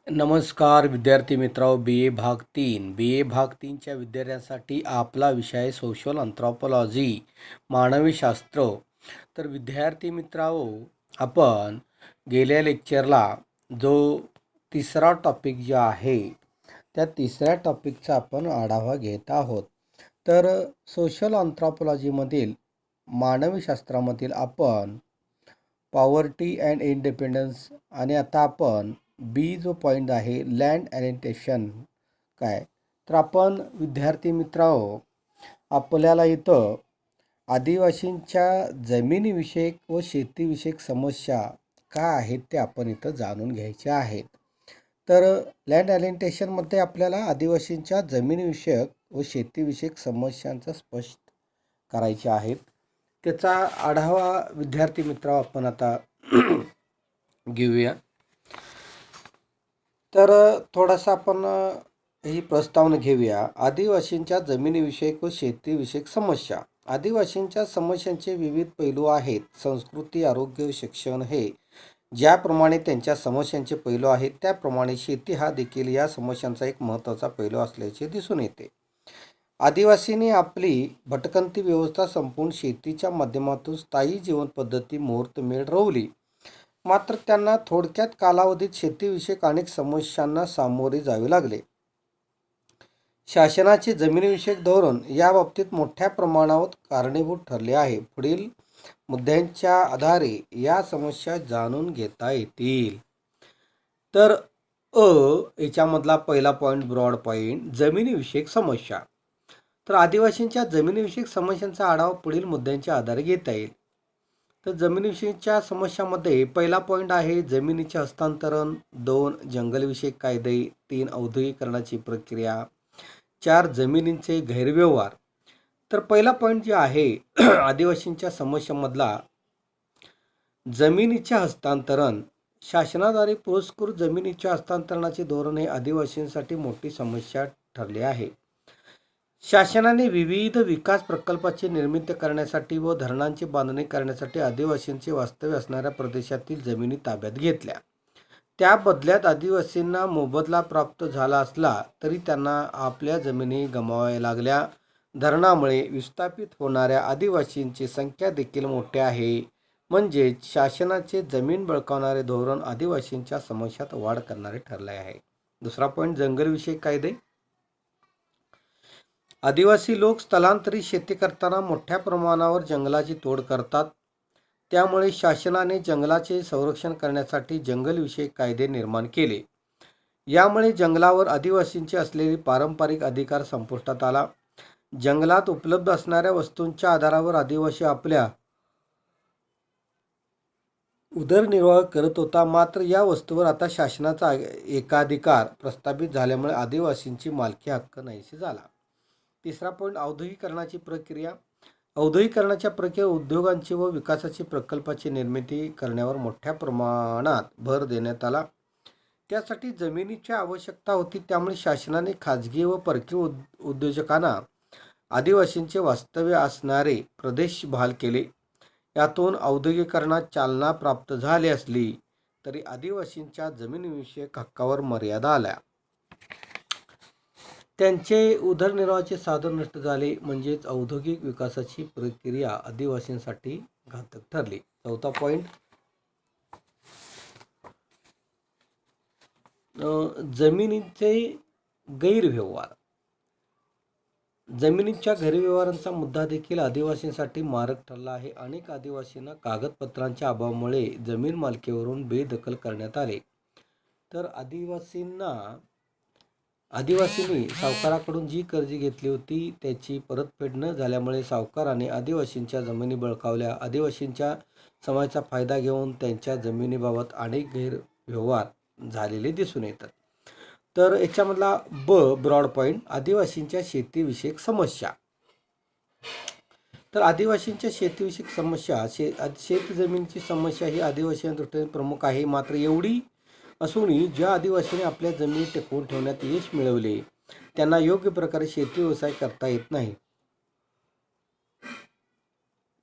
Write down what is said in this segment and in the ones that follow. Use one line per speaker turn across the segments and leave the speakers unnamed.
नमस्कार विद्यार्थी मित्रांनो, बी ए भाग 3च्या विद्यार्थ्यांसाठी आपला विषय सोशल अँथ्रोपोलॉजी मानवी शास्त्र. तर विद्यार्थी मित्रांनो, आपण गेल्या लेक्चरला जो तिसरा टॉपिक जो आहे त्या तिसऱ्या टॉपिकचा आपण आढावा घेत आहोत. तर सोशल अँथ्रोपोलॉजीमधील मानवी शास्त्रामधील आपण पॉवर्टी अँड इंडिपेंडन्स आणि आता आपण बी जो पॉईंट आहे लँड ॲलिटेशन काय. तर आपण विद्यार्थी मित्रांनो, आपल्याला इथं आदिवासींच्या जमिनीविषयक व शेतीविषयक समस्या काय आहेत ते आपण इथं जाणून घ्यायच्या आहेत. तर लँड ॲलिटेशनमध्ये आपल्याला आदिवासींच्या जमिनीविषयक व शेतीविषयक समस्यांचा स्पष्ट करायच्या आहेत. त्याचा आढावा विद्यार्थी मित्रांनो आपण आता घेऊया. तर थोडासा आपण ही प्रस्तावना घेऊया. आदिवासींच्या जमिनीविषयक व शेतीविषयक समस्या. आदिवासींच्या समस्यांचे विविध पैलू आहेत. संस्कृती, आरोग्य, शिक्षण हे ज्याप्रमाणे त्यांच्या समस्यांचे पैलू आहेत त्याप्रमाणे शेती हा देखील या समस्यांचा एक महत्त्वाचा पैलू असल्याचे दिसून येते. आदिवासींनी आपली भटकंती व्यवस्था संपून शेतीच्या माध्यमातून स्थायी जीवन पद्धती मुहूर्तमेढ रोवली. मात्र त्यांना थोडक्यात कालावधीत शेतीविषयक अनेक समस्यांना सामोरे जावे लागले. शासनाचे जमिनीविषयक धोरण या बाबतीत मोठ्या प्रमाणावर कारणीभूत ठरले आहे. पुढील मुद्द्यांच्या आधारे या समस्या जाणून घेता येतील. तर याच्यामधला पहिला पॉईंट, ब्रॉड पॉईंट, जमिनीविषयक समस्या. तर आदिवासींच्या जमिनीविषयक समस्यांचा आढावा पुढील मुद्द्यांच्या आधारे घेता येईल. तर जमिनीविषयीच्या समस्यामध्ये पहिला पॉईंट आहे जमिनीचे हस्तांतरण, 2 जंगलविषयक कायदे, 3 औद्योगिकरणाची प्रक्रिया, 4 जमिनींचे गैरव्यवहार. तर पहिला पॉईंट जे आहे आदिवासींच्या समस्यांमधला जमिनीचे हस्तांतरण. शासनाद्वारे पुरस्कृत जमिनीच्या हस्तांतरणाचे धोरण हे आदिवासींसाठी मोठी समस्या ठरले आहे. शासनाने विविध विकास प्रकल्पाची निर्मिती करण्यासाठी व धरणांची बांधणी करण्यासाठी आदिवासींचे वास्तव्य असणाऱ्या प्रदेशातील जमिनी ताब्यात घेतल्या. त्या बदल्यात आदिवासींना मोबदला प्राप्त झाला असला तरी त्यांना आपल्या जमिनी गमावाव्या लागल्या. धरणामुळे विस्थापित होणाऱ्या आदिवासींची संख्या देखील मोठी आहे. म्हणजेच शासनाचे जमीन बळकावणारे धोरण आदिवासींच्या समस्यात वाढ करणारे ठरले आहे. दुसरा पॉईंट, जंगलविषयक कायदे. आदिवासी लोक स्थलांतरित शेती करताना मोठ्या प्रमाणावर जंगलाची तोड करतात. त्यामुळे शासनाने जंगलाचे संरक्षण करण्यासाठी जंगलविषयक कायदे निर्माण केले. यामुळे जंगलावर आदिवासींचे असलेले पारंपरिक अधिकार संपुष्टात आला. जंगलात उपलब्ध असणाऱ्या वस्तूंच्या आधारावर आदिवासी आपल्या उदरनिर्वाह करत होता. मात्र या वस्तूवर आता शासनाचा एकाधिकार प्रस्थापित झाल्यामुळे आदिवासींची मालकी हक्क नाहीशी झाला. तिसरा पॉईंट, औद्योगिकरणाची प्रक्रिया. औद्योगिकरणाच्या प्रक्रियेत उद्योगांची व विकासाची प्रकल्पाची निर्मिती करण्यावर मोठ्या प्रमाणात भर देण्यात आला. त्यासाठी जमिनीची आवश्यकता होती. त्यामुळे शासनाने खाजगी व परकीय उद्योजकांना आदिवासींचे वास्तव्य असणारे प्रदेश बहाल केले. यातून औद्योगिकरणात चालना प्राप्त झाली असली तरी आदिवासींच्या जमिनीविषयक हक्कावर मर्यादा आल्या. त्यांचे उदरनिर्वाहाचे साधन नष्ट झाले. म्हणजेच औद्योगिक विकासाची प्रक्रिया आदिवासींसाठी घातक ठरली. चौथा पॉईंट, जमिनीचे गैरव्यवहार. जमिनीच्या गैरव्यवहारांचा मुद्दा देखील आदिवासींसाठी मारक ठरला आहे. अनेक आदिवासींना कागदपत्रांच्या अभावामुळे जमीन मालकीवरून बेदखल करण्यात आले. तर आदिवासींनी सावकाराकडून जी कर्जे घेतली होती त्याची परतफेड न झाल्यामुळे सावकाराने आदिवासींच्या जमिनी बळकावल्या. आदिवासींच्या समाजाचा फायदा घेऊन त्यांच्या जमिनीबाबत अनेक गैरव्यवहार झालेले दिसून येतात. तर याच्यामधला ब्रॉड पॉईंट, आदिवासींच्या शेतीविषयक समस्या. तर आदिवासींच्या शेतीविषयक समस्या, शेतजमिनीची समस्या ही आदिवासींच्या दृष्टीने प्रमुख आहे. मात्र एवढी असूनही ज्या आदिवासींनी आपल्या जमिनी टिकवून ठेवण्यात यश मिळवले त्यांना योग्य प्रकारे शेती व्यवसाय करता येत नाही.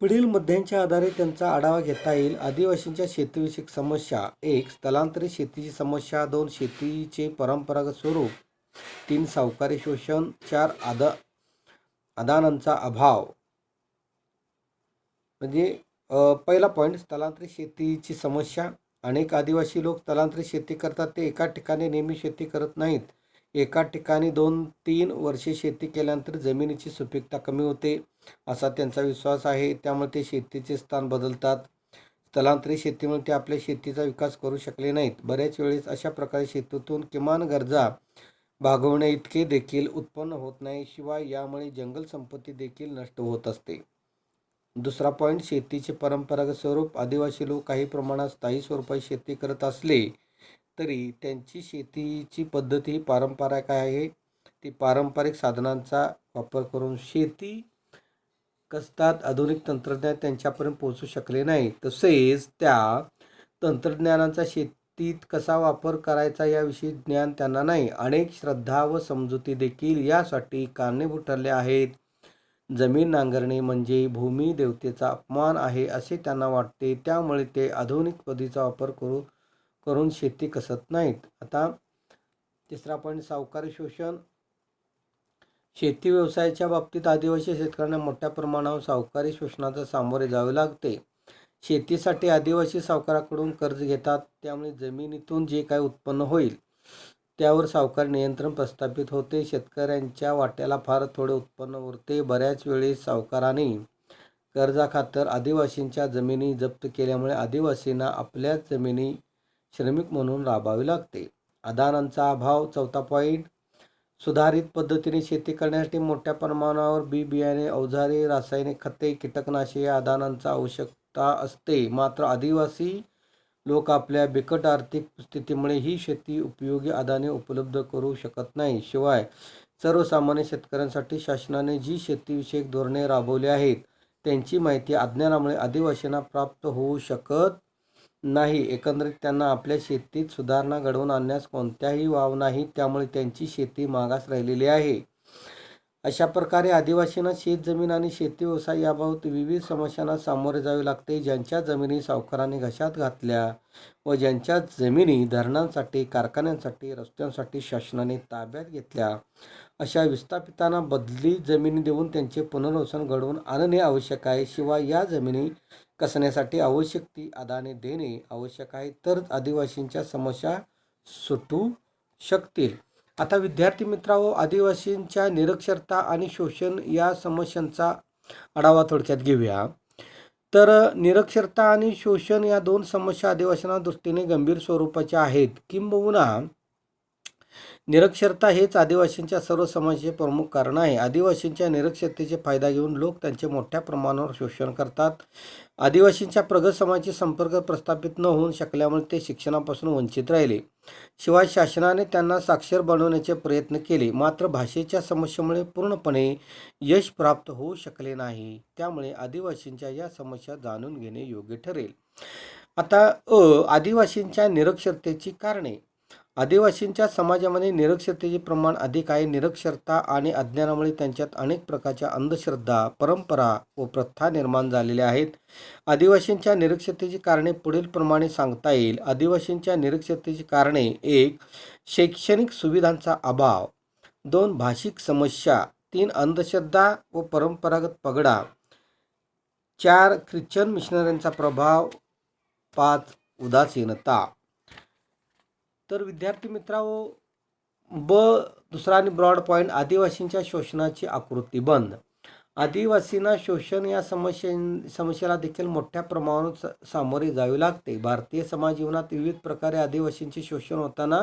पुढील मुद्द्यांच्या आधारे त्यांचा आढावा घेता येईल. आदिवासींच्या शेतीविषयक समस्या: 1. स्थलांतरित शेतीची समस्या. 2. शेतीचे परंपरागत स्वरूप. 3. सावकारी शोषण. 4. आदानांचा अभाव. म्हणजे पहिला पॉईंट, स्थलांतरित शेतीची समस्या. अनेक आदिवासी लोक स्थलांतरित शेती करतात. ते एका ठिकाणी नेहमी शेती करत नाहीत. एका ठिकाणी 2-3 वर्षे शेती केल्यानंतर जमिनीची सुपीकता कमी होते असा त्यांचा विश्वास आहे. त्यामुळे ते शेतीचे स्थान बदलतात. स्थलांतरित शेतीमुळे ते आपल्या शेतीचा विकास करू शकले नाहीत. बऱ्याच वेळेस अशा प्रकारे शेतीतून किमान गरजा भागवणे इतके देखील उत्पन्न होत नाही. शिवाय यामुळे जंगल संपत्ती देखील नष्ट होत असते. दुसरा पॉईंट, शेतीचे परंपरागत स्वरूप. आदिवासी लोक काही प्रमाणात स्थायी स्वरूपात शेती करत असले तरी त्यांची शेतीची पद्धती ही पारंपरिक आहे. ती पारंपरिक साधनांचा वापर करून शेती करतात. आधुनिक तंत्रज्ञान त्यांच्यापर्यंत पोहोचू शकले नाही. तसेच त्या तंत्रज्ञानाचा शेतीत कसा वापर करायचा याविषयी ज्ञान त्यांना नाही. अनेक श्रद्धा व समजुती देखील यासाठी कारणीभूत ठरल्या आहेत. जमीन नांगरणे म्हणजे भूमी देवतेचा अपमान आहे असे त्यांना वाटते. त्यामुळे ते आधुनिक पद्धतीचा वापर करून शेती कसत नाहीत. आता तिसरा पॉईंट, सावकारी शोषण. शेती व्यवसायाच्या बाबतीत आदिवासी शेतकऱ्यांना मोठ्या प्रमाणावर सावकारी शोषणाचा सामोरे जावे लागते. शेतीसाठी आदिवासी सावकाराकडून कर्ज घेतात. त्यामुळे जमिनीतून जे काही उत्पन्न होईल त्यावर सावकार नियंत्रण प्रस्थापित होते. शेतकऱ्यांच्या वाट्याला फार थोडे उत्पन्न उरते. बऱ्याच वेळेस सावकारांनी कर्जाखातर आदिवासींच्या जमिनी जप्त केल्यामुळे आदिवासींना आपल्याच जमिनी श्रमिक म्हणून राबावे लागते. आदानांचा अभाव. चौथा पॉईंट, सुधारित पद्धतीने शेती करण्यासाठी मोठ्या प्रमाणावर बियाणे, अवजारे, रासायनिक खते, कीटकनाशके या आदानांचा आवश्यकता असते. मात्र आदिवासी लोक आपल्या बिकट आर्थिक स्थितीमुळे ही शेती उपयोगी आदाने उपलब्ध करू शकत नाही. शिवाय सर्वसामान्य शेतकऱ्यांसाठी शासनाने जी शेतीविषयक धोरणे राबवली आहेत त्यांची माहिती अज्ञानामुळे आदिवासींना प्राप्त होऊ शकत नाही. एकंदरीत त्यांना आपल्या शेतीत सुधारणा घडवून आणण्यास कोणताही वाव नाही. त्यामुळे त्यांची शेती मागास राहिलेली आहे. अशा प्रकारे आदिवासींना शेतजमीन आणि शेती व्यवसाय याबाबत विविध समस्यांना सामोरे जावे लागते. ज्यांच्या जमिनी सावकारांनी घशात घातल्या व ज्यांच्या जमिनी धरणांसाठी, कारखान्यांसाठी, रस्त्यांसाठी शासनाने ताब्यात घेतल्या अशा विस्थापितांना बदली जमिनी देऊन त्यांचे पुनर्वसन घडवून आणणे आवश्यक आहे. शिवाय या जमिनी कसण्यासाठी आवश्यक ती आदाने देणे आवश्यक आहे. तरच आदिवासींच्या समस्या सुटू शकतील. आता विद्यार्थी मित्रांनो, आदिवासींच्या निरक्षरता आणि शोषण या समस्यांचा आढावा थोडक्यात घेऊया. तर निरक्षरता आणि शोषण या दोन समस्या आदिवासींच्या दृष्टीने गंभीर स्वरूपाच्या आहेत. किंबहुना निरक्षरता हेच आदिवासींच्या सर्व समस्येचे प्रमुख कारण आहे. आदिवासींच्या निरक्षरतेचे फायदा घेऊन लोक त्यांचे मोठ्या प्रमाणावर शोषण करतात. आदिवासींच्या प्रगत समाजाशी संपर्क प्रस्थापित न होऊ शकल्यामुळे ते शिक्षणापासून वंचित राहिले. शिवाय शासनाने त्यांना साक्षर बनवण्याचे प्रयत्न केले, मात्र भाषेच्या समस्येमुळे पूर्णपणे यश प्राप्त होऊ शकले नाही. त्यामुळे आदिवासींच्या या समस्या जाणून घेणे योग्य ठरेल. आता आदिवासींच्या निरक्षरतेची कारणे. आदिवासींच्या समाजामध्ये निरक्षरतेचे प्रमाण अधिक आहे. निरक्षरता आणि अज्ञानामुळे त्यांच्यात अनेक प्रकारच्या अंधश्रद्धा, परंपरा व प्रथा निर्माण झालेल्या आहेत. आदिवासींच्या निरक्षरतेची कारणे पुढील प्रमाणे सांगता येईल. आदिवासींच्या निरक्षरतेची कारणे: 1. शैक्षणिक सुविधांचा अभाव. 2. भाषिक समस्या. 3. अंधश्रद्धा व परंपरागत पगडा. 4. ख्रिश्चन मिशनऱ्यांचा प्रभाव. 5. उदासीनता. तर विद्यार्थी मित्रांनो, दुसरा आणि ब्रॉड पॉईंट, आदिवासींच्या शोषणाची आकृती बंद. आदिवासींना शोषण या समस्येला देखील मोठ्या प्रमाणावर सामोरे जावे लागते. भारतीय समाज जीवनात विविध प्रकारे आदिवासींचे शोषण होताना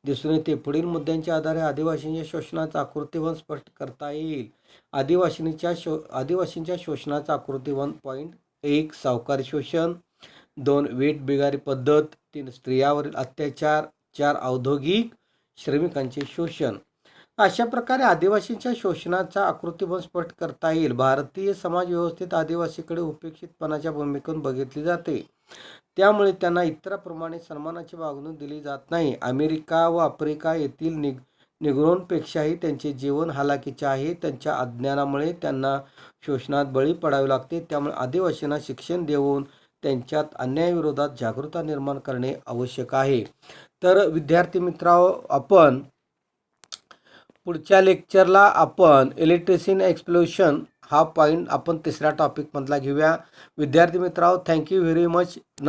दिसून येते. पुढील मुद्द्यांच्या आधारे आदिवासींच्या शोषणाचा आकृतीबंध स्पष्ट करता येईल. आदिवासींच्या शोषणाचा आकृतीबंध. पॉईंट 1. सावकारी शोषण. 2. वेठबिगारी पद्धत. 3. स्त्रियांवरील अत्याचार. 4. औद्योगिक श्रमिकांचे शोषण. अशा प्रकारे आदिवासींच्या शोषणाचा आकृतीबंध स्पष्ट करता येईल. भारतीय समाज व्यवस्थेत आदिवासीकडे उपेक्षितपणाच्या भूमिकेतून बघितले जाते. त्यामुळे त्यांना इतरांप्रमाणे सन्मानाची वागणूक दिली जात नाही. अमेरिका व आफ्रिका येथील निग्रोंपेक्षाही त्यांचे जीवन हालाकीचे आहे. त्यांच्या अज्ञानामुळे त्यांना शोषणात बळी पडावे लागते. त्यामुळे आदिवासींना शिक्षण देऊन त्यांच्यात अन्यायाविरोधात जागरूकता निर्माण करणे आवश्यक आहे. तर विद्यार्थी मित्रांनो, आपण पुढच्या लेक्चरला आपण इलेक्ट्रिसिटी एक्सप्लोशन हा पॉईंट आपण तिसऱ्या टॉपिकमधला घेऊया. विद्यार्थी मित्रांनो, थँक्यू व्हेरी मच.